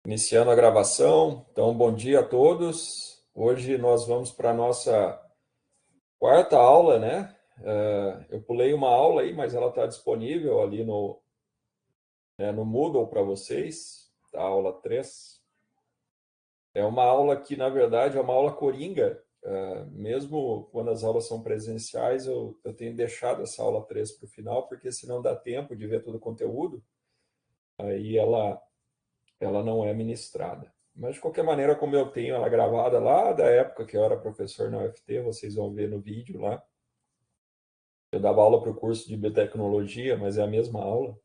Iniciando a gravação, então bom dia a todos. Hoje nós vamos para a nossa quarta aula, né? Eu pulei uma aula aí, mas ela está disponível ali no Moodle para vocês, tá? Aula 3. É uma aula que, na verdade, é uma aula coringa. Mesmo quando as aulas são presenciais, eu tenho deixado essa aula 3 para o final, porque se não dá tempo de ver todo o conteúdo, aí ela não é ministrada. Mas, de qualquer maneira, como eu tenho ela gravada lá da época que eu era professor na UFT, vocês vão ver no vídeo lá. Eu dava aula para o curso de biotecnologia, mas é a mesma aula.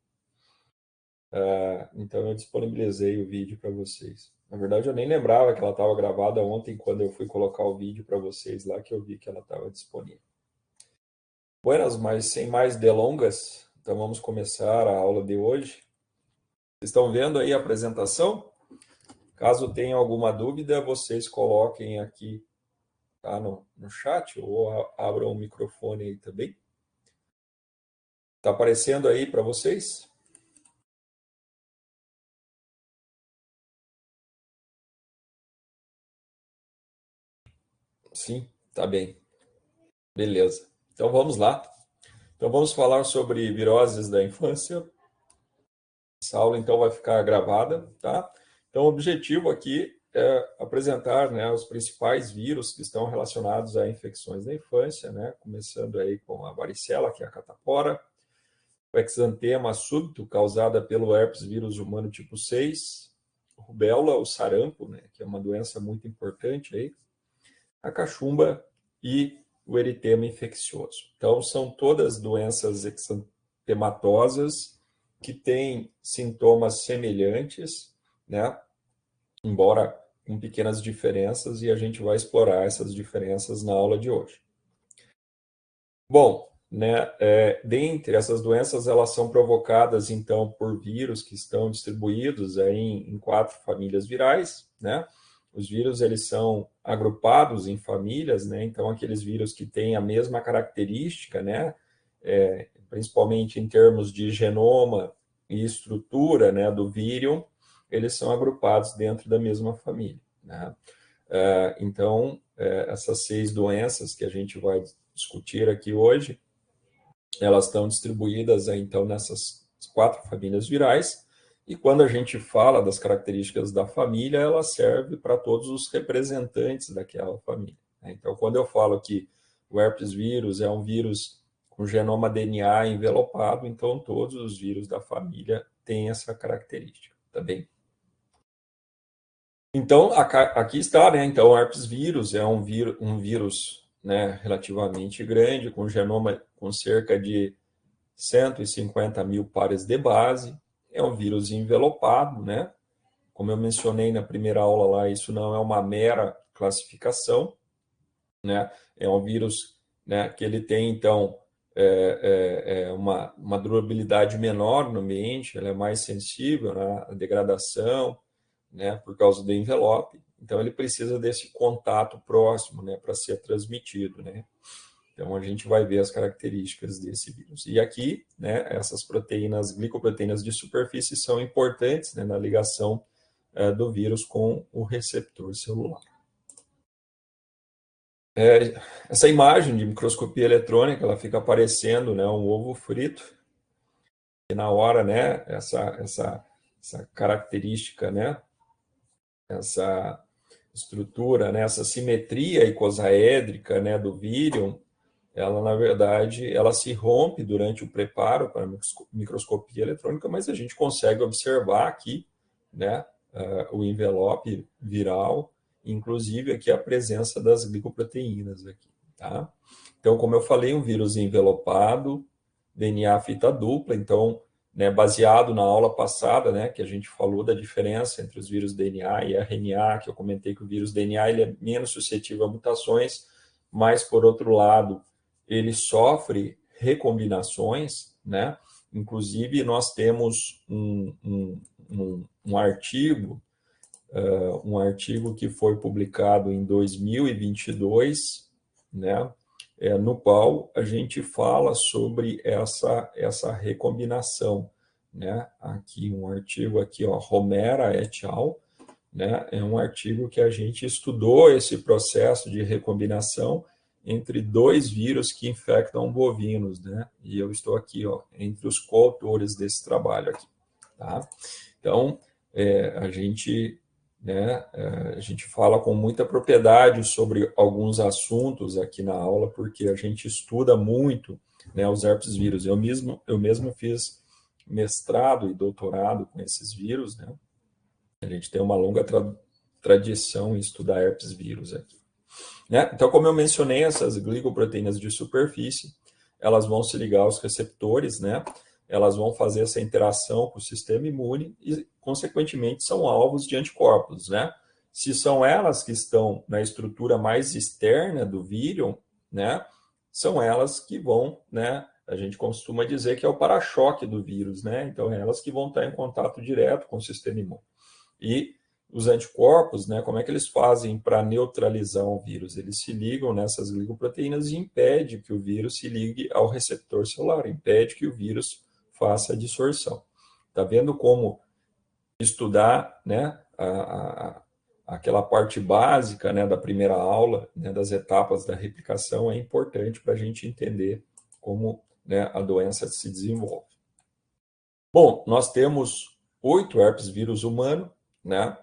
Então, eu disponibilizei o vídeo para vocês. Na verdade, eu nem lembrava que ela estava gravada ontem, quando eu fui colocar o vídeo para vocês lá, que eu vi que ela estava disponível. Buenas, mas sem mais delongas, então vamos começar a aula de hoje. Vocês estão vendo aí a apresentação? Caso tenham alguma dúvida, vocês coloquem aqui, tá, no chat, ou abram o microfone aí também. Está aparecendo aí para vocês? Sim, tá bem. Beleza. Então vamos lá. Então vamos falar sobre viroses da infância. Essa aula então vai ficar gravada, tá? Então o objetivo aqui é apresentar, né, os principais vírus que estão relacionados a infecções da infância, né? Começando aí com a varicela, que é a catapora, o exantema súbito, causada pelo herpes vírus humano tipo 6, rubéola, o sarampo, né, que é uma doença muito importante aí, a cachumba e o eritema infeccioso. Então, são todas doenças exantematosas que têm sintomas semelhantes, né, embora com pequenas diferenças, e a gente vai explorar essas diferenças na aula de hoje. Bom, né, dentre essas doenças, elas são provocadas, então, por vírus que estão distribuídos aí em 4 famílias virais, né? Os vírus, eles são agrupados em famílias, né? Então, aqueles vírus que têm a mesma característica, né? Principalmente em termos de genoma e estrutura, né, do vírion, eles são agrupados dentro da mesma família, né? Então, essas 6 doenças que a gente vai discutir aqui hoje, elas estão distribuídas então nessas 4 famílias virais, e quando a gente fala das características da família, ela serve para todos os representantes daquela família. Então, quando eu falo que o herpes vírus é um vírus com genoma DNA envelopado, então todos os vírus da família têm essa característica, tá bem? Então, aqui está, né? Então, o herpes vírus é um vírus, né, relativamente grande, com genoma com cerca de 150 mil pares de base. É um vírus envelopado, né? Como eu mencionei na primeira aula lá, isso não é uma mera classificação, né? É um vírus, né, que ele tem, então, uma durabilidade menor no ambiente, ele é mais sensível, né, à degradação, né, por causa do envelope. Então, ele precisa desse contato próximo, né, para ser transmitido, né? Então, a gente vai ver as características desse vírus. E aqui, né, essas proteínas, glicoproteínas de superfície, são importantes, né, na ligação do vírus com o receptor celular. Essa imagem de microscopia eletrônica, ela fica aparecendo, né, um ovo frito, e na hora, né, essa característica, né, essa estrutura, né, essa simetria icosaédrica, né, do vírion, ela, na verdade, ela se rompe durante o preparo para a microscopia eletrônica, mas a gente consegue observar aqui, né, o envelope viral, inclusive aqui a presença das glicoproteínas aqui, tá? Então, como eu falei, um vírus envelopado, DNA fita dupla, então, né, baseado na aula passada, né, que a gente falou da diferença entre os vírus DNA e RNA, que eu comentei que o vírus DNA ele é menos suscetível a mutações, mas, por outro lado, ele sofre recombinações, né? Inclusive, nós temos um artigo, um artigo que foi publicado em 2022, né? No qual a gente fala sobre essa recombinação, né? Aqui um artigo aqui, ó, Romera et al. né, é um artigo que a gente estudou esse processo de recombinação entre dois vírus que infectam bovinos, né? E eu estou aqui, ó, entre os coautores desse trabalho aqui, tá? Então, a gente fala com muita propriedade sobre alguns assuntos aqui na aula, porque a gente estuda muito, né, os herpes vírus. Eu mesmo fiz mestrado e doutorado com esses vírus, né? A gente tem uma longa tradição em estudar herpes vírus aqui, né? Então, como eu mencionei, essas glicoproteínas de superfície, elas vão se ligar aos receptores, né? Elas vão fazer essa interação com o sistema imune e, consequentemente, são alvos de anticorpos, né? Se são elas que estão na estrutura mais externa do vírus, né? São elas que vão, né? A gente costuma dizer que é o para-choque do vírus, né? Então, é elas que vão estar em contato direto com o sistema imune. E os anticorpos, né, como é que eles fazem para neutralizar o vírus? Eles se ligam nessas glicoproteínas e impede que o vírus se ligue ao receptor celular, impede que o vírus faça a dissorção. Está vendo como estudar, né, aquela parte básica, né, da primeira aula, né, das etapas da replicação é importante para a gente entender como, né, a doença se desenvolve. Bom, nós temos 8 herpes vírus humano, né?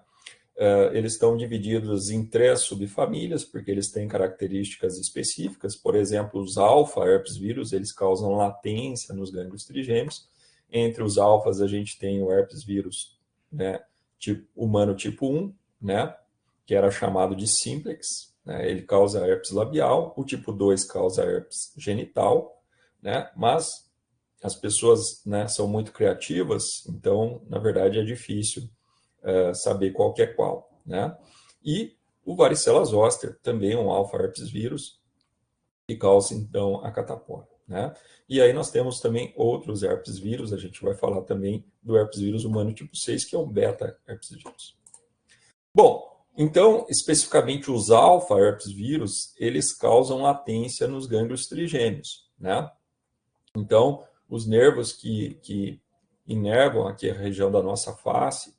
Eles estão divididos em 3 subfamílias, porque eles têm características específicas. Por exemplo, os alfa herpes vírus, eles causam latência nos gânglios trigêmeos. Entre os alfas, a gente tem o herpes vírus, né, humano tipo 1, né, que era chamado de simplex, né, ele causa herpes labial. O tipo 2 causa herpes genital, né, mas as pessoas, né, são muito criativas, então, na verdade, é difícil saber qual que é qual, né? E o varicela zoster, também um alfa herpes vírus, que causa, então, a catapora, né? E aí nós temos também outros herpes vírus, a gente vai falar também do herpes vírus humano tipo 6, que é o beta herpes vírus. Bom, então, especificamente os alfa herpes vírus, eles causam latência nos gânglios trigêmeos, né? Então, os nervos que inervam aqui a região da nossa face,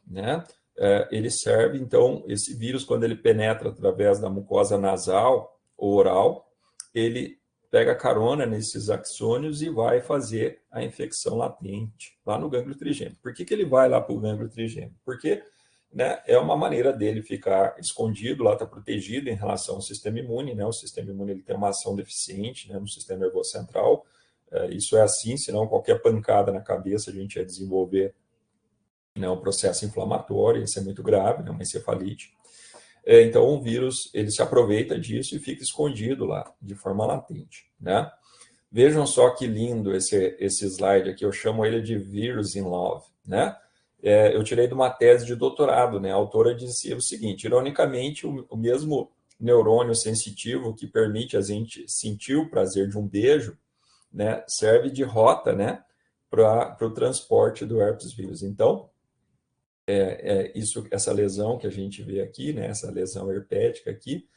né? Ele serve, então, esse vírus, quando ele penetra através da mucosa nasal ou oral, ele pega carona nesses axônios e vai fazer a infecção latente lá no gânglio trigêmeo. Por que ele vai lá para o gânglio trigêmeo? Porque, né, é uma maneira dele ficar escondido, lá está protegido em relação ao sistema imune, né? O sistema imune ele tem uma ação deficiente, né, no sistema nervoso central. Isso é assim, senão qualquer pancada na cabeça a gente ia desenvolver, né, um processo inflamatório, isso é muito grave, né, uma encefalite. Então, o vírus ele se aproveita disso e fica escondido lá, de forma latente, né? Vejam só que lindo esse slide aqui, eu chamo ele de Virus in Love, né? Eu tirei de uma tese de doutorado, né? A autora dizia o seguinte: ironicamente, o mesmo neurônio sensitivo que permite a gente sentir o prazer de um beijo, né, serve de rota, né, para o transporte do herpes vírus. Então, essa lesão que a gente vê aqui, né, essa lesão herpética aqui,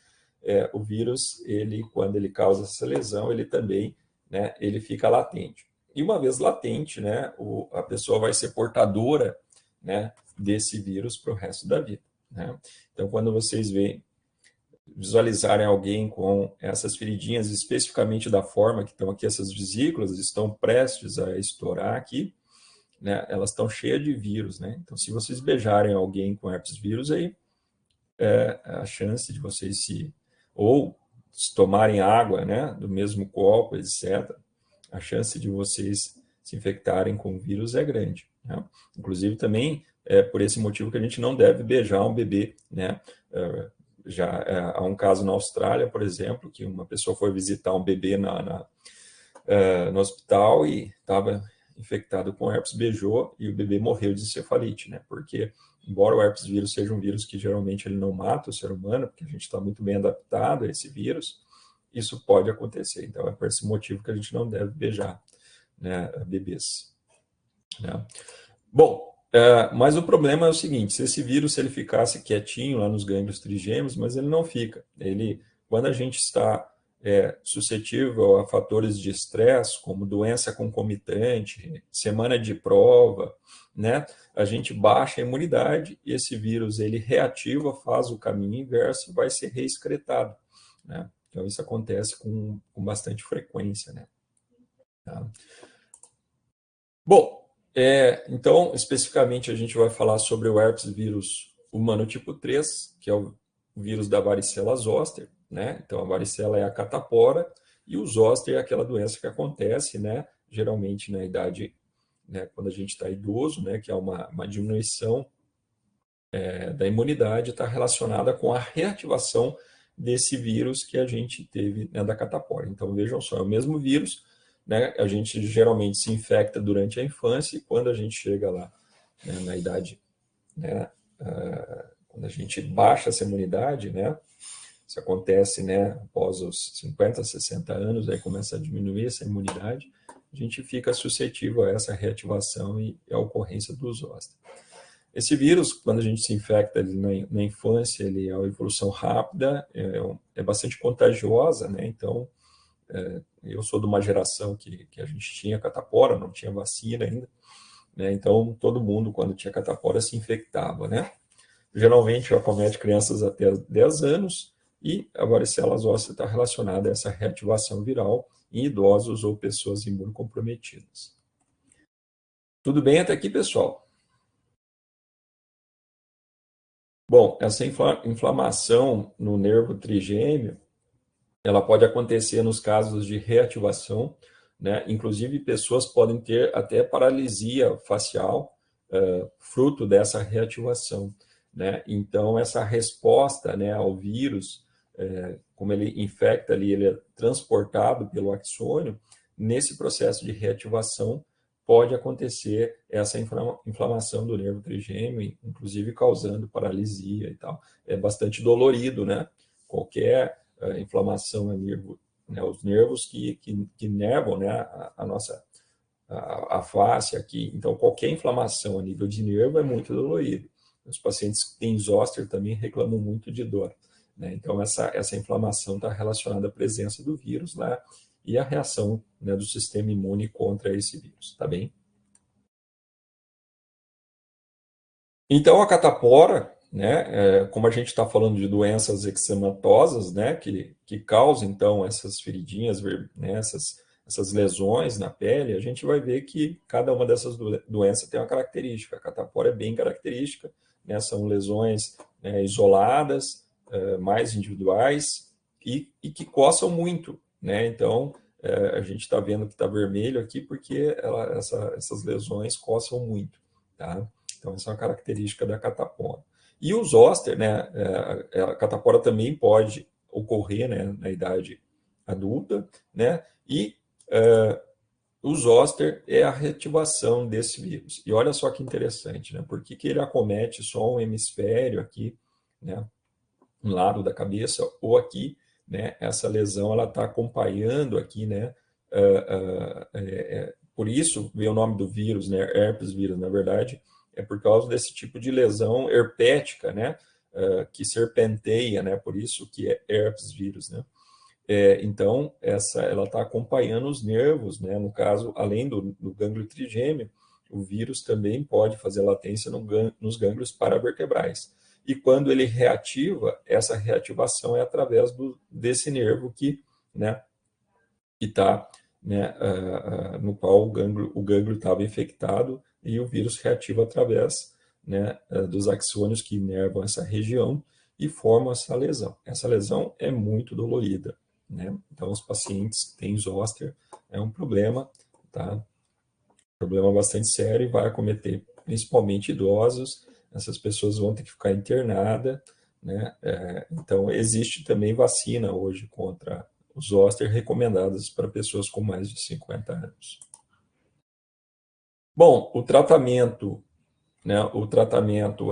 o vírus, ele, quando ele causa essa lesão, ele também, né, ele fica latente. E uma vez latente, né, a pessoa vai ser portadora, né, desse vírus para o resto da vida, né? Então, quando vocês visualizarem alguém com essas feridinhas, especificamente da forma que estão aqui, essas vesículas estão prestes a estourar aqui, né, elas estão cheias de vírus, né? Então, se vocês beijarem alguém com herpes vírus, aí a chance de vocês ou se tomarem água, né, do mesmo copo, etc., a chance de vocês se infectarem com o vírus é grande, né? Inclusive, também é por esse motivo que a gente não deve beijar um bebê, né? Há um caso na Austrália, por exemplo, que uma pessoa foi visitar um bebê no hospital e estava infectado com herpes, beijou e o bebê morreu de encefalite, né? Porque, embora o herpes vírus seja um vírus que geralmente ele não mata o ser humano, porque a gente está muito bem adaptado a esse vírus, isso pode acontecer. Então, é por esse motivo que a gente não deve beijar, né, bebês, né? Bom, mas o problema é o seguinte: se esse vírus, se ele ficasse quietinho lá nos gânglios trigêmeos, mas ele não fica. Quando a gente está suscetível a fatores de estresse, como doença concomitante, semana de prova, né? A gente baixa a imunidade e esse vírus ele reativa, faz o caminho inverso e vai ser reexcretado, né? Então, isso acontece com bastante frequência, né? Tá? Bom, então, especificamente, a gente vai falar sobre o herpes vírus humano tipo 3, que é o vírus da varicela zoster, né? Então, a varicela é a catapora e o zoster é aquela doença que acontece, né? Geralmente na idade, né? Quando a gente está idoso, né? Que é uma diminuição da imunidade, está relacionada com a reativação desse vírus que a gente teve, né, da catapora. Então, vejam só, é o mesmo vírus, né? A gente geralmente se infecta durante a infância e quando a gente chega lá, né, na idade, né, quando a gente baixa essa imunidade, né, isso acontece, né, após os 50, 60 anos, aí começa a diminuir essa imunidade, a gente fica suscetível a essa reativação e a ocorrência do zoster. Esse vírus, quando a gente se infecta na infância, ele é uma evolução rápida, é bastante contagiosa, né? Então, eu sou de uma geração que a gente tinha catapora, não tinha vacina ainda, né? Então, todo mundo, quando tinha catapora, se infectava, né? Geralmente, acomete crianças até 10 anos e a varicela zoster está relacionada a essa reativação viral em idosos ou pessoas imunocomprometidas. Tudo bem até aqui, pessoal? Bom, essa inflamação no nervo trigêmeo, ela pode acontecer nos casos de reativação, né? Inclusive, pessoas podem ter até paralisia facial, fruto dessa reativação, né? Então, essa resposta, né, ao vírus, como ele infecta ali, ele é transportado pelo axônio, nesse processo de reativação, pode acontecer essa inflamação do nervo trigêmeo, inclusive causando paralisia e tal. É bastante dolorido, né? Qualquer inflamação a nervo, né? Os nervos que nervam, né? A nossa a face aqui. Então, qualquer inflamação a nível de nervo é muito dolorido. Os pacientes que têm zoster também reclamam muito de dor, né? Então, essa inflamação está relacionada à presença do vírus lá, e a reação, né, do sistema imune contra esse vírus, tá bem? Então, a catapora, né, como a gente está falando de doenças eczematosas, né, que causam, então, essas feridinhas, né, essas lesões na pele, a gente vai ver que cada uma dessas doenças tem uma característica. A catapora é bem característica, né, são lesões, né, isoladas, mais individuais e que coçam muito, né? Então, a gente está vendo que está vermelho aqui porque essas lesões coçam muito, tá? Então, essa é uma característica da catapora. E o zoster, né, a catapora também pode ocorrer, né, na idade adulta, né, e o zoster é a reativação desse vírus. E olha só que interessante, né, por que ele acomete só um hemisfério aqui, né, um lado da cabeça, ou aqui, né, essa lesão ela está acompanhando aqui, né, por isso veio o nome do vírus, né, herpes vírus, na verdade, é por causa desse tipo de lesão herpética, né, que serpenteia, né, por isso que é herpes vírus, né. Então, ela está acompanhando os nervos, né, no caso, além do gânglio trigêmeo, o vírus também pode fazer latência nos gânglios paravertebrais. E quando ele reativa, essa reativação é através desse nervo que, né, está, né, no qual o gânglio estava infectado e o vírus reativa através, né, dos axônios que inervam essa região e formam essa lesão. Essa lesão é muito dolorida, né? Então, os pacientes que têm zoster é um problema, tá? Problema bastante sério e vai acometer principalmente idosos. Essas pessoas vão ter que ficar internadas, né? Então, existe também vacina hoje contra os zoster recomendadas para pessoas com mais de 50 anos. Bom, o tratamento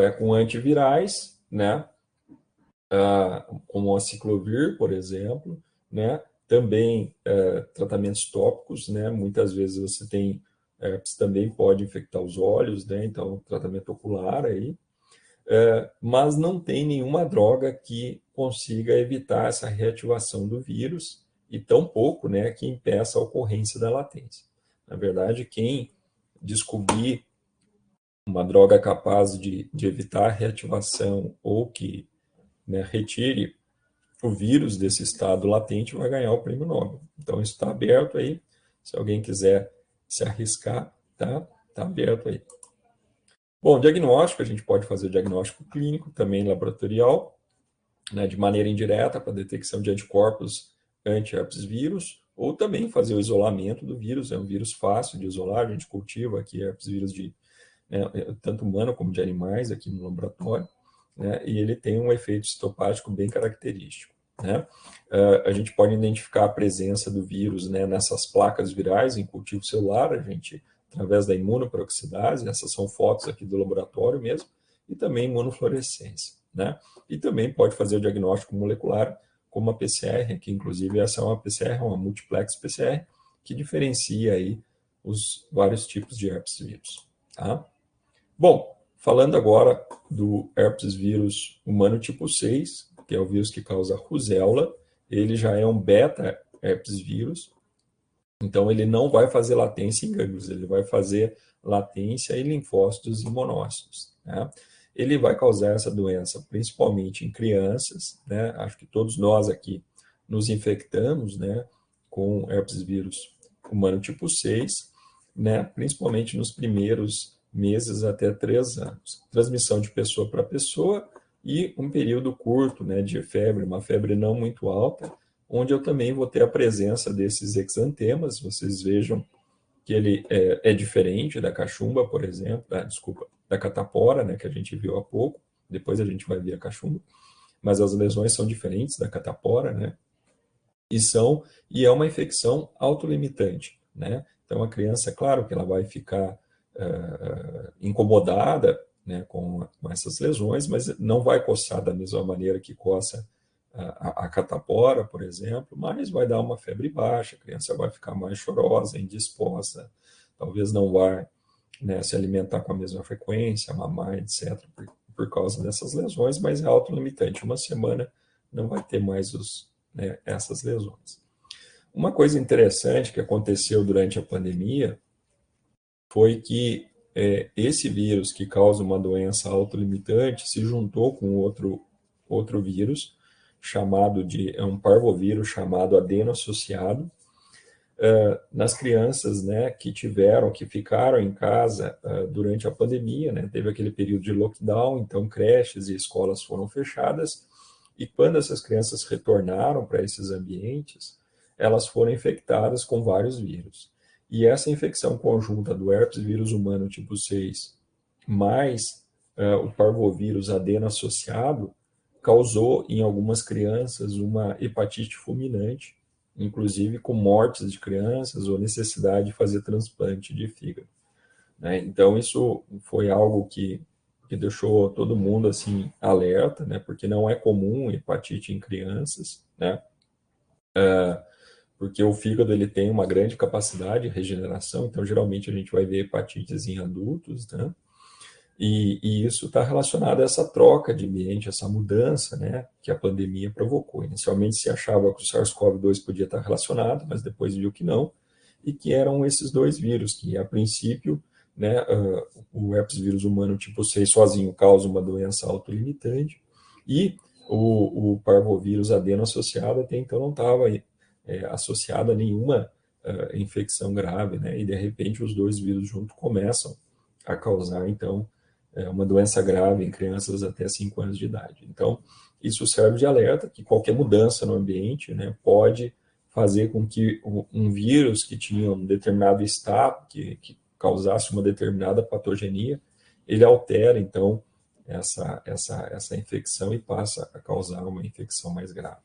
é com antivirais, né? Como a ciclovir, por exemplo, né? Também tratamentos tópicos, né? Muitas vezes você tem herpes também pode infectar os olhos, né? Então, tratamento ocular aí. Mas não tem nenhuma droga que consiga evitar essa reativação do vírus e tão pouco, né, que impeça a ocorrência da latência. Na verdade, quem descobrir uma droga capaz de evitar a reativação ou que, né, retire o vírus desse estado latente vai ganhar o prêmio Nobel. Então, isso está aberto aí. Se alguém quiser se arriscar, tá aberto aí. Bom, diagnóstico, a gente pode fazer o diagnóstico clínico, também laboratorial, né, de maneira indireta para detecção de anticorpos anti-herpes vírus, ou também fazer o isolamento do vírus. É um vírus fácil de isolar, a gente cultiva aqui herpes vírus de tanto humano como de animais aqui no laboratório, né, e ele tem um efeito citopático bem característico. Né? A gente pode identificar a presença do vírus, né, nessas placas virais em cultivo celular, a gente, através da imunoperoxidase, essas são fotos aqui do laboratório mesmo, e também imunofluorescência. Né? E também pode fazer o diagnóstico molecular como a PCR, que inclusive essa é uma PCR, uma multiplex PCR, que diferencia aí os vários tipos de herpes vírus. Tá? Bom, falando agora do herpes vírus humano tipo 6, que é o vírus que causa rubéola, ele já é um beta herpes vírus, então ele não vai fazer latência em gânglios, ele vai fazer latência em linfócitos e monócitos. Né? Ele vai causar essa doença principalmente em crianças, né? Acho que todos nós aqui nos infectamos, né, com herpes vírus humano tipo 6, né, principalmente nos primeiros meses até 3 anos. Transmissão de pessoa para pessoa e um período curto, né, de febre, uma febre não muito alta, onde eu também vou ter a presença desses exantemas. Vocês vejam que ele é diferente da cachumba, por exemplo, da catapora, né, que a gente viu há pouco, depois a gente vai ver a cachumba, mas as lesões são diferentes da catapora, né, e é uma infecção autolimitante, né, então a criança, claro que ela vai ficar incomodada, né, com essas lesões, mas não vai coçar da mesma maneira que coça a catapora, por exemplo, mas vai dar uma febre baixa, a criança vai ficar mais chorosa, indisposta, talvez não vai, né, se alimentar com a mesma frequência, mamar, etc., por causa dessas lesões, mas é autolimitante. Uma semana não vai ter mais né, essas lesões. Uma coisa interessante que aconteceu durante a pandemia foi que esse vírus que causa uma doença autolimitante se juntou com outro vírus, é um parvovírus chamado adeno-associado, nas crianças, né, que ficaram em casa durante a pandemia, né, teve aquele período de lockdown, então creches e escolas foram fechadas, e quando essas crianças retornaram para esses ambientes, elas foram infectadas com vários vírus. E essa infecção conjunta do herpes vírus humano tipo 6 mais o parvovírus adeno-associado causou em algumas crianças uma hepatite fulminante, inclusive com mortes de crianças ou necessidade de fazer transplante de fígado. Né? Então, isso foi algo que deixou todo mundo assim alerta, né? Porque não é comum hepatite em crianças, né? Porque o fígado ele tem uma grande capacidade de regeneração, então geralmente a gente vai ver hepatites em adultos, né? E isso está relacionado a essa troca de ambiente, essa mudança, né, que a pandemia provocou. Inicialmente se achava que o SARS-CoV-2 podia estar relacionado, mas depois viu que não, e que eram esses dois vírus, que a princípio, né, o herpes vírus humano tipo 6 sozinho causa uma doença autolimitante, e o parvovírus adeno-associado até então não estava associado a nenhuma infecção grave, né, e de repente os dois vírus juntos começam a causar, então, uma doença grave em crianças até 5 anos de idade. Então, isso serve de alerta que qualquer mudança no ambiente, né, pode fazer com que um vírus que tinha um determinado estado, que causasse uma determinada patogenia, ele altera, então, essa infecção e passa a causar uma infecção mais grave.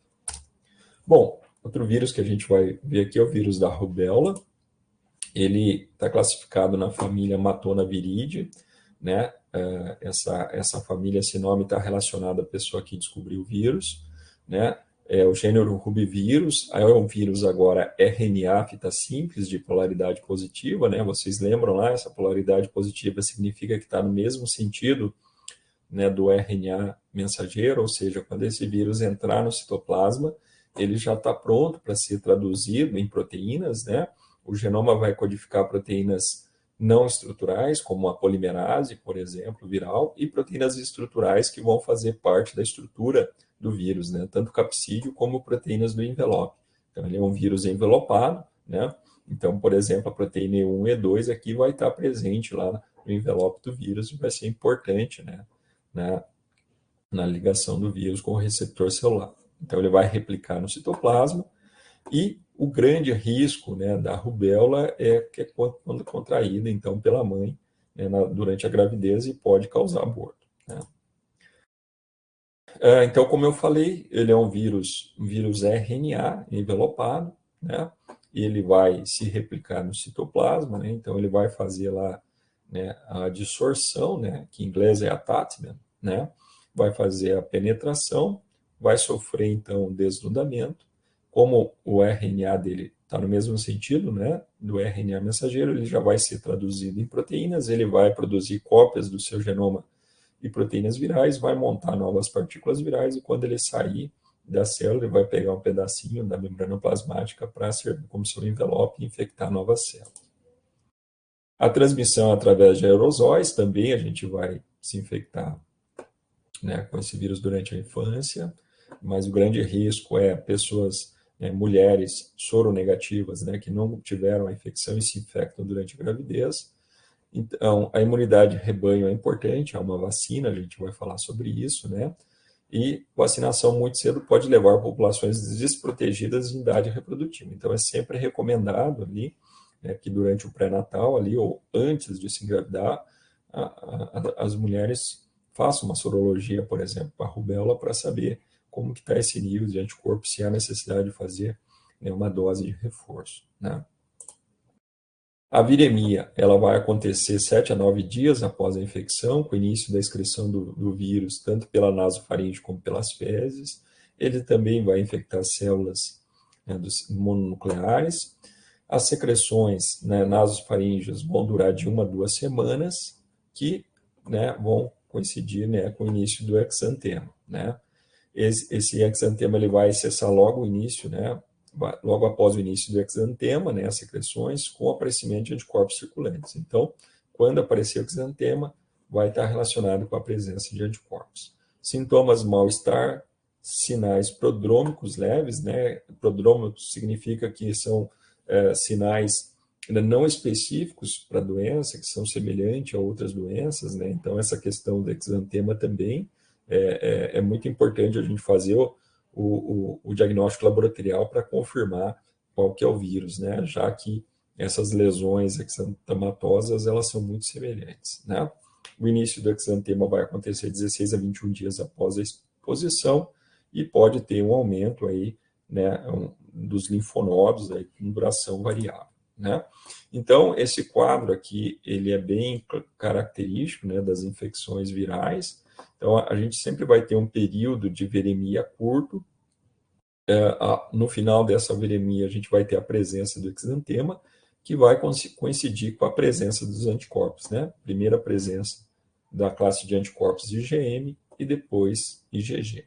Bom, outro vírus que a gente vai ver aqui é o vírus da rubéola. Ele está classificado na família Matonaviridae, né? Essa família, esse nome está relacionado à pessoa que descobriu o vírus, né? O gênero rubivírus, é um vírus agora RNA fita simples de polaridade positiva, né? Vocês lembram lá, essa polaridade positiva significa que está no mesmo sentido, né, do RNA mensageiro, ou seja, quando esse vírus entrar no citoplasma, ele já está pronto para ser traduzido em proteínas, né? O genoma vai codificar proteínas não estruturais, como a polimerase, por exemplo, viral, e proteínas estruturais que vão fazer parte da estrutura do vírus, né? Tanto capsídeo como proteínas do envelope. Então, ele é um vírus envelopado, né? Então, por exemplo, a proteína E1 e E2 aqui vai estar presente lá no envelope do vírus e vai ser importante, né? Na ligação do vírus com o receptor celular. Então, ele vai replicar no citoplasma e o grande risco, né, da rubéola é que é quando contraída, então, pela mãe, né, durante a gravidez e pode causar aborto, né? Então, como eu falei, ele é um vírus RNA envelopado, né? E ele vai se replicar no citoplasma, né? Então, ele vai fazer lá, né, a dissorção, né, que em inglês é attachment, né? Vai fazer a penetração, vai sofrer, então, desnudamento. Como o RNA dele está no mesmo sentido, né, do RNA mensageiro, ele já vai ser traduzido em proteínas, ele vai produzir cópias do seu genoma e proteínas virais, vai montar novas partículas virais e quando ele sair da célula, ele vai pegar um pedacinho da membrana plasmática para servir como seu envelope e infectar novas células. A transmissão através de aerosóis também a gente vai se infectar, né, com esse vírus durante a infância, mas o grande risco é pessoas, né, mulheres soronegativas, né, que não tiveram a infecção e se infectam durante a gravidez. Então, a imunidade de rebanho é importante, é uma vacina, a gente vai falar sobre isso, né? E vacinação muito cedo pode levar populações desprotegidas em idade reprodutiva. Então, é sempre recomendado ali, né, que durante o pré-natal ali ou antes de se engravidar, as mulheres façam uma sorologia, por exemplo, para a rubéola, para saber como que está esse nível de anticorpo, se há necessidade de fazer, né, uma dose de reforço, né? A viremia, ela vai acontecer 7 a 9 dias após a infecção, com o início da excreção do vírus, tanto pela nasofaringe como pelas fezes. Ele também vai infectar células, né, dos mononucleares. As secreções, né, nasofaríngeas vão durar de 1 a 2 semanas, que, né, vão coincidir, né, com o início do exantema, né? Esse exantema ele vai cessar logo o início, né, logo após o início do exantema, né, as secreções, com o aparecimento de anticorpos circulantes. Então, quando aparecer o exantema, vai estar relacionado com a presença de anticorpos. Sintomas mal-estar, sinais prodrômicos leves, né? Prodrômicos significa que são sinais não específicos para a doença, que são semelhantes a outras doenças, né? Então, essa questão do exantema também é muito importante a gente fazer o diagnóstico laboratorial para confirmar qual que é o vírus, né? Já que essas lesões exantematosas, elas são muito semelhantes, né? O início do exantema vai acontecer 16 a 21 dias após a exposição e pode ter um aumento aí, né, dos linfonodos aí, com duração variável, né? Então, esse quadro aqui, ele é bem característico, né, das infecções virais. Então, a gente sempre vai ter um período de viremia curto. No final dessa viremia, a gente vai ter a presença do exantema, que vai coincidir com a presença dos anticorpos, né? Primeira presença da classe de anticorpos IgM e depois IgG.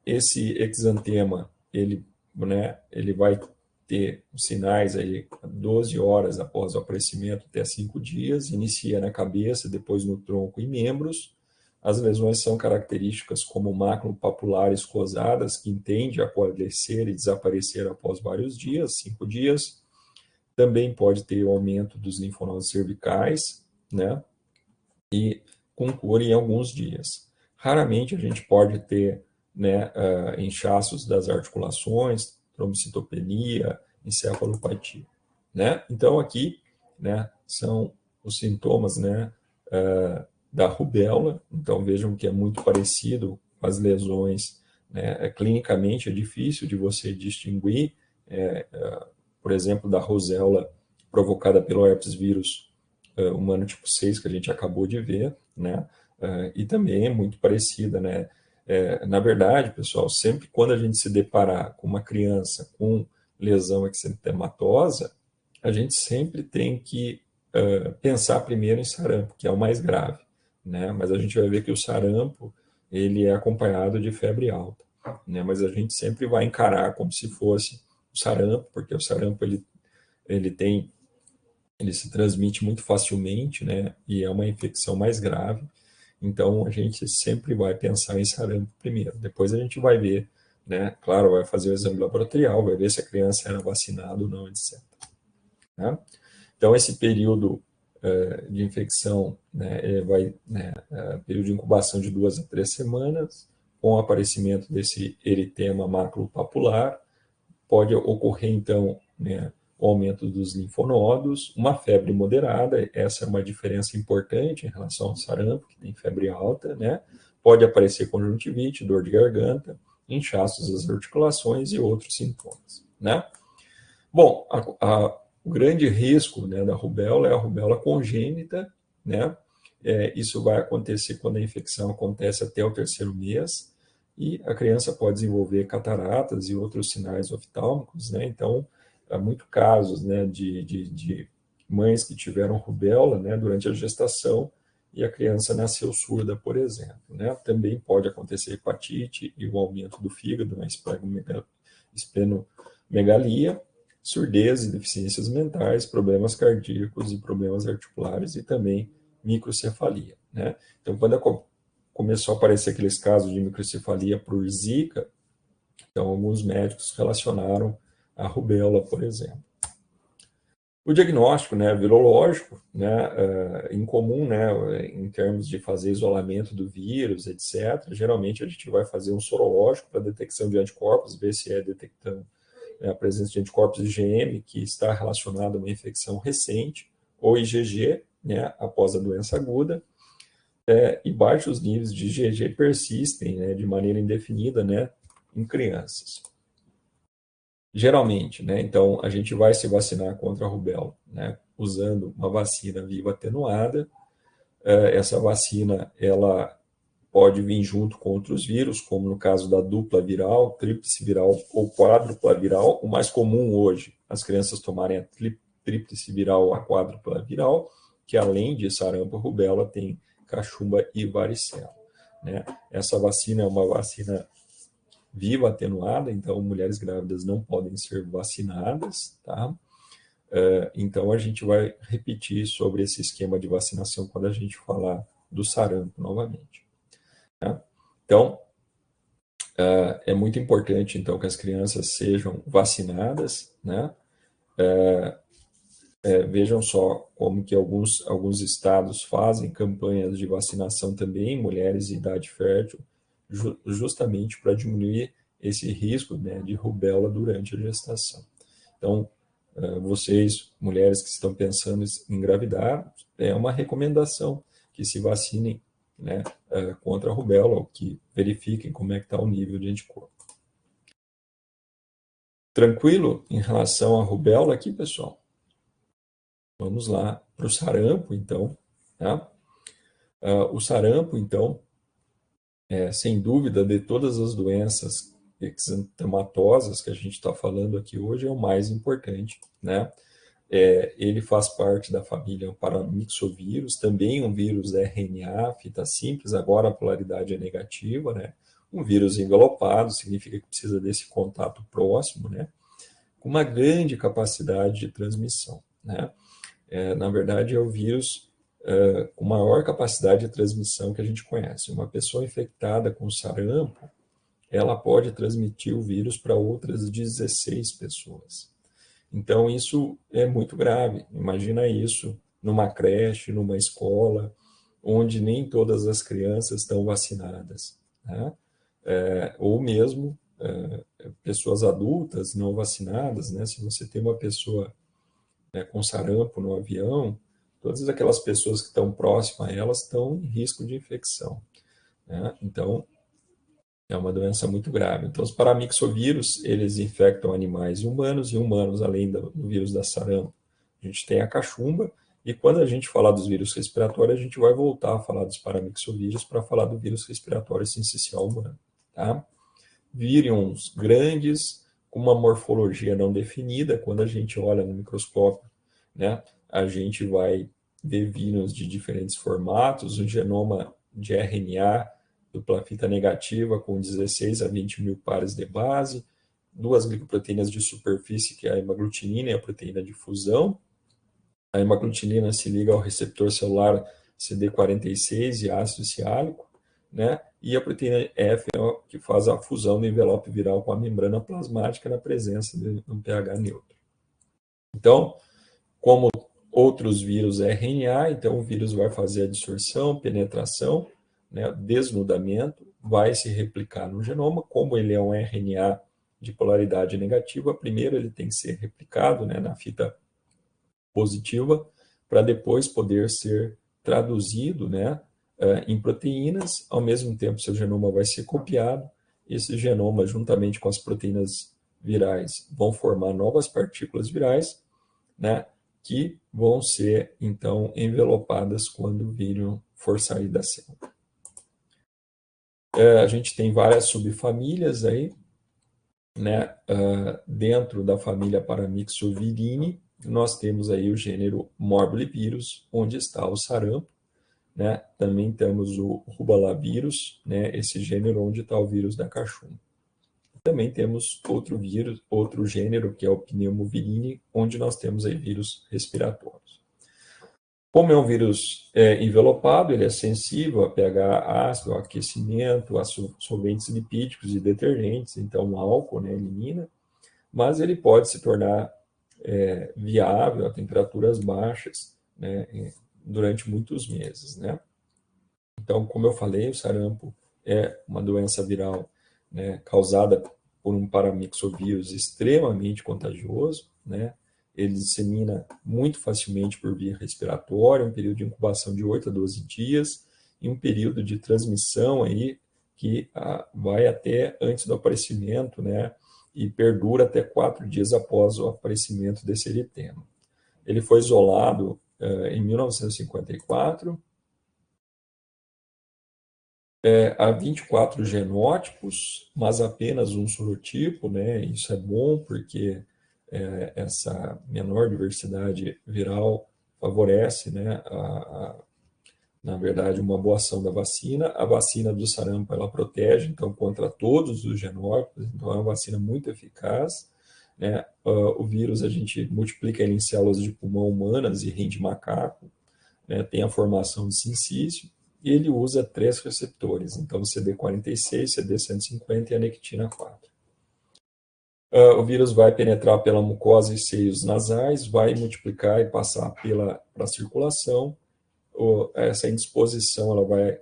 Esse exantema, ele, né, ele vai ter sinais aí 12 horas após o aparecimento, até 5 dias, inicia na cabeça, depois no tronco e membros. As lesões são características como maculopapulares escosadas, que tende a apodrecer e desaparecer após vários dias, 5 dias. Também pode ter o aumento dos linfonodos cervicais, né? E com cura em alguns dias. Raramente a gente pode ter, né, inchaços das articulações, trombocitopenia, encefalopatia, né? Então aqui, né, são os sintomas, né, da rubéola. Então vejam que é muito parecido com as lesões, né? Clinicamente é difícil de você distinguir, por exemplo, da roséola provocada pelo herpes vírus humano tipo 6, que a gente acabou de ver, né? E também é muito parecida, né? Na verdade, pessoal, sempre quando a gente se deparar com uma criança com lesão exantematosa, a gente sempre tem que pensar primeiro em sarampo, que é o mais grave, né? Mas a gente vai ver que o sarampo, ele é acompanhado de febre alta, né? Mas a gente sempre vai encarar como se fosse o sarampo, porque o sarampo ele se transmite muito facilmente, né? E é uma infecção mais grave. Então a gente sempre vai pensar em sarampo primeiro. Depois a gente vai ver, né? Claro, vai fazer o exame laboratorial, vai ver se a criança era vacinada ou não, etc. Né? Então esse período de infecção, né, período de incubação de 2 a 3 semanas, com o aparecimento desse eritema maculopapular, pode ocorrer, então, né, o aumento dos linfonodos, uma febre moderada, essa é uma diferença importante em relação ao sarampo, que tem febre alta, né? Pode aparecer conjuntivite, dor de garganta, inchaços das articulações e outros sintomas, né? Bom, o grande risco, né, da rubéola é a rubéola congênita, né? Isso vai acontecer quando a infecção acontece até o 3º mês, e a criança pode desenvolver cataratas e outros sinais oftálmicos, né? Então, há muitos casos, né, de mães que tiveram rubéola, né, durante a gestação e a criança nasceu surda, por exemplo, né? Também pode acontecer hepatite e o aumento do fígado, né, esplenomegalia, surdez e deficiências mentais, problemas cardíacos e problemas articulares e também microcefalia, né? Então, quando começou a aparecer aqueles casos de microcefalia por Zika, então alguns médicos relacionaram a rubéola, por exemplo. O diagnóstico, né, virológico, né, incomum, né, em termos de fazer isolamento do vírus, etc. Geralmente a gente vai fazer um sorológico para detecção de anticorpos, ver se é detectando a presença de anticorpos IgM, que está relacionado a uma infecção recente, ou IgG, né, após a doença aguda, e baixos níveis de IgG persistem, né, de maneira indefinida, né, em crianças. Geralmente, né, então a gente vai se vacinar contra a rubéola, né, usando uma vacina viva atenuada. Essa vacina, ela pode vir junto com outros vírus, como no caso da dupla viral, tríplice viral ou quádrupla viral. O mais comum hoje, as crianças tomarem a tríplice viral ou a quádrupla viral, que além de sarampo, rubéola, tem cachumba e varicela, né? Essa vacina é uma vacina viva atenuada, então mulheres grávidas não podem ser vacinadas, tá? Então a gente vai repetir sobre esse esquema de vacinação quando a gente falar do sarampo novamente. Tá? Então, é muito importante então que as crianças sejam vacinadas, né? Vejam só como que alguns estados fazem campanhas de vacinação também em mulheres de idade fértil, justamente para diminuir esse risco, né, de rubéola durante a gestação. Então, vocês, mulheres que estão pensando em engravidar, é uma recomendação que se vacinem, né, contra a rubéola, ou que verifiquem como é que está o nível de anticorpo. Tranquilo em relação à rubéola aqui, pessoal? Vamos lá para o sarampo, então. Tá? O sarampo, então, sem dúvida, de todas as doenças exantematosas que a gente está falando aqui hoje, é o mais importante, né? Ele faz parte da família paramyxovírus, também um vírus RNA, fita simples, agora a polaridade é negativa, né? Um vírus envelopado, significa que precisa desse contato próximo, né? Com uma grande capacidade de transmissão, né? Na verdade, é o vírus com maior capacidade de transmissão que a gente conhece. Uma pessoa infectada com sarampo, ela pode transmitir o vírus para outras 16 pessoas. Então, isso é muito grave. Imagina isso numa creche, numa escola, onde nem todas as crianças estão vacinadas, né? Ou mesmo pessoas adultas não vacinadas, né? Se você tem uma pessoa, né, com sarampo no avião, todas aquelas pessoas que estão próximas a elas estão em risco de infecção, né? Então, é uma doença muito grave. Então, os paramyxovírus, eles infectam animais e humanos, além do vírus da sarampo. A gente tem a cachumba, e quando a gente falar dos vírus respiratórios, a gente vai voltar a falar dos paramyxovírus para falar do vírus respiratório sincicial humano, tá? Vírions grandes, com uma morfologia não definida, quando a gente olha no microscópio, né, a gente vai ver vírions de diferentes formatos, o genoma de RNA dupla fita negativa com 16 a 20 mil pares de base, duas glicoproteínas de superfície, que é a hemaglutinina e a proteína de fusão. A hemaglutinina se liga ao receptor celular CD46 e ácido ciálico, né? E a proteína F é que faz a fusão do envelope viral com a membrana plasmática na presença de um pH neutro. Então, como outros vírus RNA, então o vírus vai fazer a dissorção, penetração, né, desnudamento, vai se replicar no genoma. Como ele é um RNA de polaridade negativa, primeiro ele tem que ser replicado, né, na fita positiva, para depois poder ser traduzido, né, em proteínas. Ao mesmo tempo, seu genoma vai ser copiado. Esse genoma, juntamente com as proteínas virais, vão formar novas partículas virais, né, que vão ser, então, envelopadas quando o vírus for sair da célula. A gente tem várias subfamílias aí, né, dentro da família Paramyxovirinae, nós temos aí o gênero Morbillivirus, onde está o sarampo, né? Também temos o Rubella-vírus, né? Esse gênero onde está o vírus da cachumba. Também temos outro vírus, outro gênero, que é o Pneumovirinae, onde nós temos aí vírus respiratórios. Como é um vírus envelopado, ele é sensível a pH ácido, a aquecimento, a solventes lipídicos e detergentes, então o álcool, né, elimina, mas ele pode se tornar viável a temperaturas baixas, né, durante muitos meses, né? Então, como eu falei, o sarampo é uma doença viral, né, causada por um paramyxovírus extremamente contagioso, né? Ele dissemina muito facilmente por via respiratória, um período de incubação de 8 a 12 dias, e um período de transmissão aí que vai até antes do aparecimento, né? E perdura até 4 dias após o aparecimento desse eritema. Ele foi isolado em 1954, há 24 genótipos, mas apenas um sorotipo, né? Isso é bom porque essa menor diversidade viral favorece, né, na verdade, uma boa ação da vacina. A vacina do sarampo, ela protege, então, contra todos os genótipos, então é uma vacina muito eficaz, né? O vírus, a gente multiplica ele em células de pulmão humanas e rim de macaco, né? Tem a formação de sincício, e ele usa 3 receptores, então CD46, CD150 e a nectina 4. O vírus vai penetrar pela mucosa e seios nasais, vai multiplicar e passar para a circulação. Essa indisposição ela vai,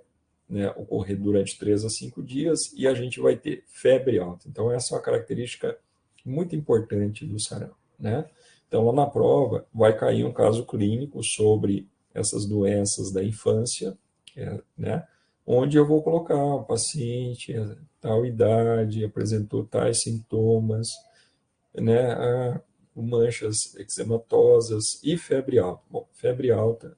né, ocorrer durante 3 a 5 dias e a gente vai ter febre alta. Então, essa é uma característica muito importante do sarampo, né? Então, lá na prova, vai cair um caso clínico sobre essas doenças da infância, né? Onde eu vou colocar o paciente, tal idade, apresentou tais sintomas, né? Manchas eczematosas e febre alta. Bom, febre alta,